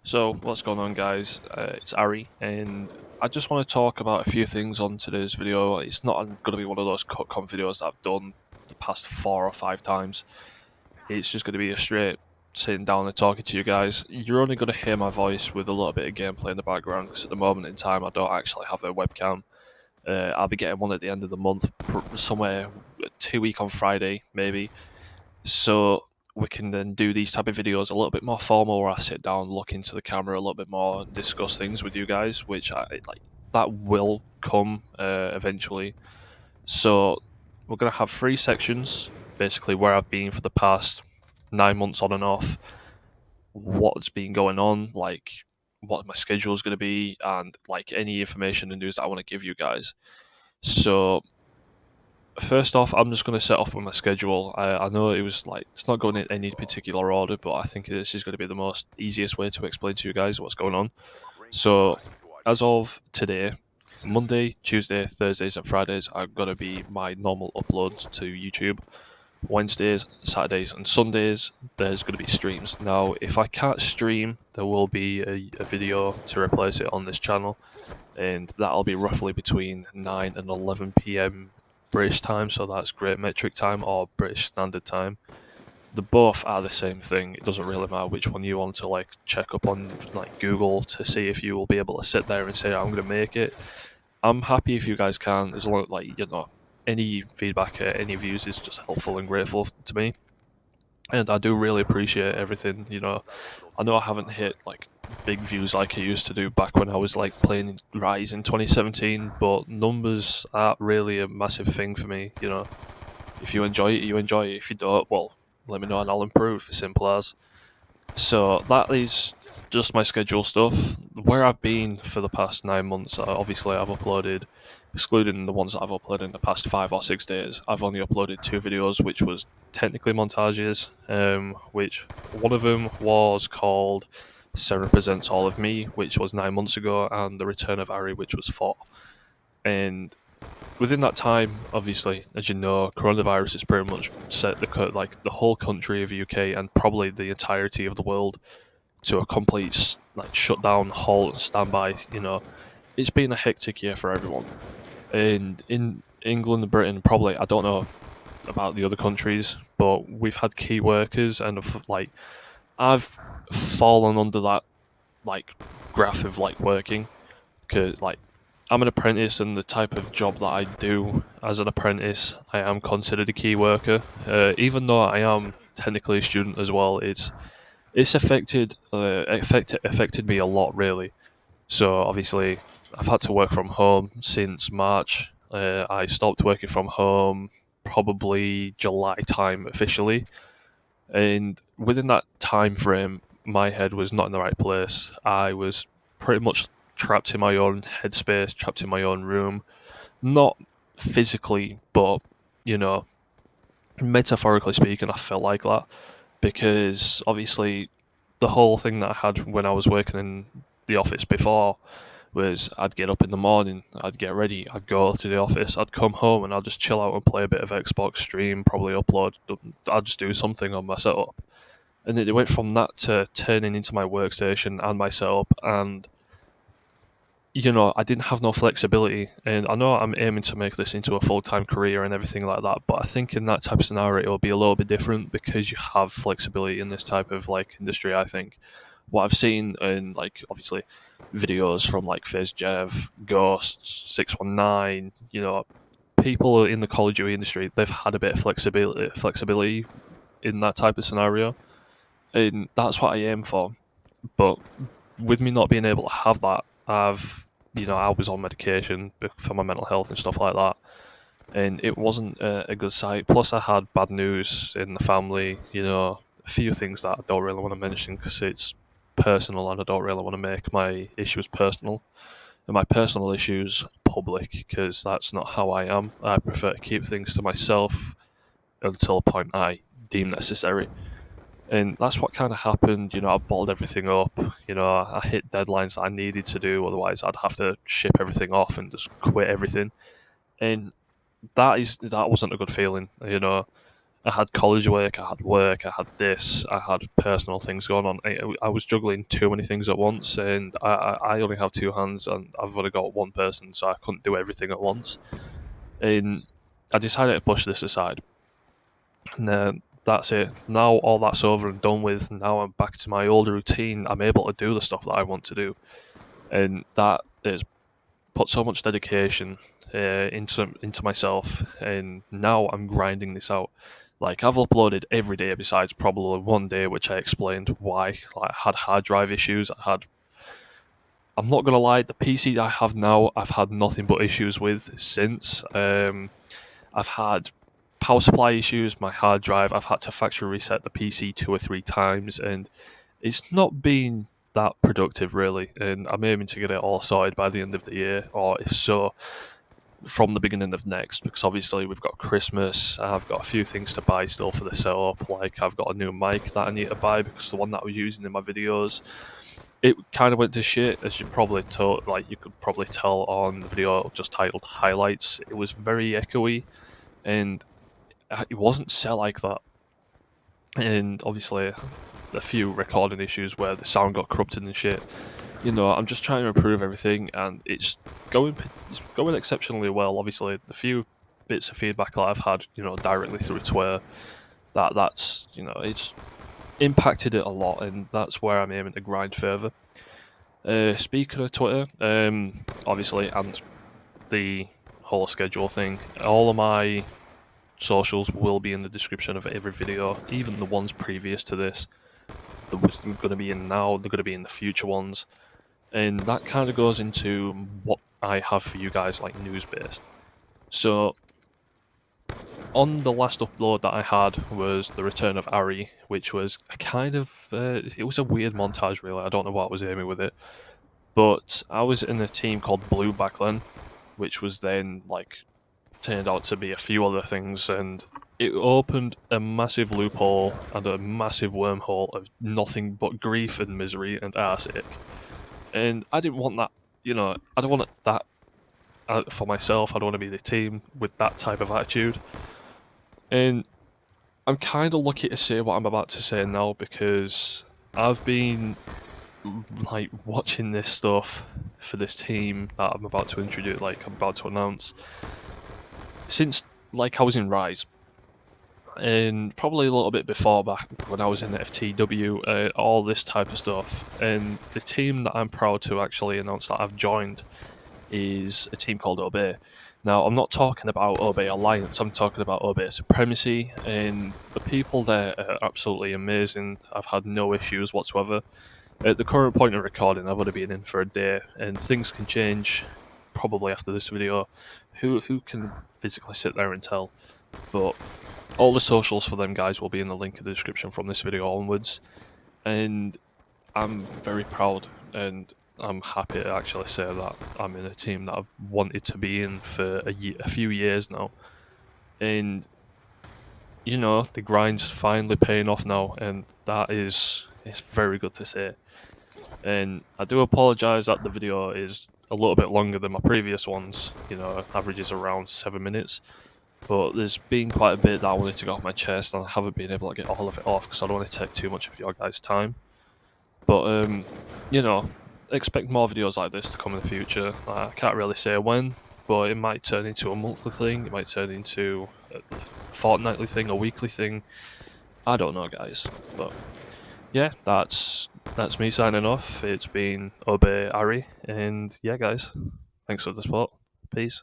So, what's going on, guys? It's Arry, and I just want to talk about a few things on today's video. It's not going to be one of those cut-com videos that I've done the past 4 or 5 times. It's just going to be a straight sitting down and talking to you guys. You're only going to hear my voice with a little bit of gameplay in the background because at the moment in time I don't actually have a webcam. I'll be getting one at the end of the month, somewhere 2 week on Friday, maybe. So we can then do these type of videos a little bit more formal, where I sit down, look into the camera a little bit more, and discuss things with you guys, which I like. That will come eventually. So we're gonna have 3 sections, basically where I've been for the past 9 months on and off, what's been going on, like what my schedule is gonna be, and like any information and news that I want to give you guys. So first off, I'm just going to set off with my schedule. I know it was like it's not going in any particular order, but I think this is going to be the most easiest way to explain to you guys what's going on. So, as of today, Monday, Tuesday, Thursdays, and Fridays are going to be my normal uploads to YouTube. Wednesdays, Saturdays, and Sundays, there's going to be streams. Now, if I can't stream, there will be a video to replace it on this channel, and that'll be roughly between 9 and 11 p.m. British time, so that's Great Metric Time or British Standard Time. The both are the same thing. It doesn't really matter which one you want to like check up on like Google to see if you will be able to sit there and say I'm going to make it. I'm happy if you guys can, as long as any feedback, any views is just helpful and grateful to me. And I do really appreciate everything. I know I haven't hit like big views like I used to do back when I was like playing Rise in 2017, but numbers aren't really a massive thing for me. If you enjoy it, you enjoy it. If you don't, well, let me know and I'll improve. Simple as. So that is just my schedule stuff. Where I've been for the past 9 months, obviously I've uploaded, excluding the ones that I've uploaded in the past 5 or 6 days, I've only uploaded 2 videos, which was technically montages. Which one of them was called "Seven Represents All of Me," which was 9 months ago, and "The Return of Arry," which was 4. And within that time, obviously, as you know, coronavirus has pretty much set the whole country of UK and probably the entirety of the world to a complete like shutdown, halt, and standby. It's been a hectic year for everyone, and in England and Britain, probably I don't know about the other countries, but we've had key workers, and I've fallen under that like graph of like working because like I'm an apprentice, and the type of job that I do as an apprentice, I am considered a key worker. Even though I am technically a student as well, it's affected me a lot, really. So obviously, I've had to work from home since March. I stopped working from home probably July time officially, and within that time frame, my head was not in the right place. I was pretty much trapped in my own headspace, trapped in my own room, not physically, but you know, metaphorically speaking, I felt like that because obviously the whole thing that I had when I was working in the office before was I'd get up in the morning, I'd get ready, I'd go to the office, I'd come home and I'd just chill out and play a bit of Xbox, stream, probably upload, I'd just do something on my setup. And it went from that to turning into my workstation and my setup, and I didn't have no flexibility. And I know I'm aiming to make this into a full time career and everything like that, but I think in that type of scenario, it will be a little bit different because you have flexibility in this type of like industry. I think what I've seen in like obviously videos from like FazeJev, Ghosts, 619, people in the Call of Duty industry, they've had a bit of flexibility in that type of scenario, and that's what I aim for. But with me not being able to have that, I was on medication for my mental health and stuff like that, and it wasn't a good sight. Plus, I had bad news in the family. A few things that I don't really want to mention because it's personal, and I don't really want to make my issues personal and my personal issues public because that's not how I am. I prefer to keep things to myself until a point I deem necessary. And that's what kind of happened. I bottled everything up. I hit deadlines that I needed to do. Otherwise, I'd have to ship everything off and just quit everything. And that wasn't a good feeling. I had college work, I had this, I had personal things going on. I was juggling too many things at once, and I only have two hands, and I've only got one person, so I couldn't do everything at once. And I decided to push this aside. And that's it. Now all that's over and done with. Now I'm back to my old routine. I'm able to do the stuff that I want to do, and that has put so much dedication into myself. And now I'm grinding this out. Like, I've uploaded every day besides probably one day, which I explained why. Like, I had hard drive issues. I'm not gonna lie, the PC I have now, I've had nothing but issues with since. I've had power supply issues, my hard drive. I've had to factory reset the PC 2 or 3 times, and it's not been that productive really. And I'm aiming to get it all sorted by the end of the year, or if so, from the beginning of next. Because obviously we've got Christmas. I've got a few things to buy still for the setup. Like, I've got a new mic that I need to buy because the one that I was using in my videos, it kind of went to shit, as you probably told. Like, you could probably tell on the video just titled highlights. It was very echoey, and it wasn't set like that. And obviously, a few recording issues where the sound got corrupted and shit. I'm just trying to improve everything, and it's going exceptionally well. Obviously, the few bits of feedback that I've had, directly through Twitter, that's it's impacted it a lot, and that's where I'm aiming to grind further. Speaking of Twitter, obviously, and the whole schedule thing, all of my socials will be in the description of every video, even the ones previous to this. They're going to be in now, they're going to be in the future ones. And that kind of goes into what I have for you guys, like news based. So, on the last upload that I had was the return of Arry, which was a kind of it was a weird montage, really. I don't know what I was aiming with it, but I was in a team called Blue back then, which was then like turned out to be a few other things, and it opened a massive loophole and a massive wormhole of nothing but grief and misery and arseache. And I didn't want that. I don't want that for myself. I don't want to be the team with that type of attitude. And I'm kind of lucky to say what I'm about to say now, because I've been like watching this stuff for this team that I'm about to introduce, like I'm about to announce, since like I was in Rise, and probably a little bit before, back when I was in FTW, all this type of stuff. And the team that I'm proud to actually announce that I've joined is a team called Obey. Now, I'm not talking about Obey Alliance, I'm talking about Obey Supremacy, and the people there are absolutely amazing. I've had no issues whatsoever. At the current point of recording, I've only been in for a day, and things can change probably after this video. Who can physically sit there and tell? But all the socials for them guys will be in the link in the description from this video onwards. And I'm very proud, and I'm happy to actually say that I'm in a team that I've wanted to be in for a few years now. And the grind's finally paying off now, and that is it's very good to say. And I do apologise that the video is a little bit longer than my previous ones. Averages around 7 minutes. But there's been quite a bit that I wanted to get off my chest, and I haven't been able to get all of it off because I don't want to take too much of your guys' time. But you know, expect more videos like this to come in the future. I can't really say when, but it might turn into a monthly thing. It might turn into a fortnightly thing, a weekly thing. I don't know, guys. But yeah, that's me signing off. It's been Obey Arry, and yeah, guys, thanks for the support. Peace.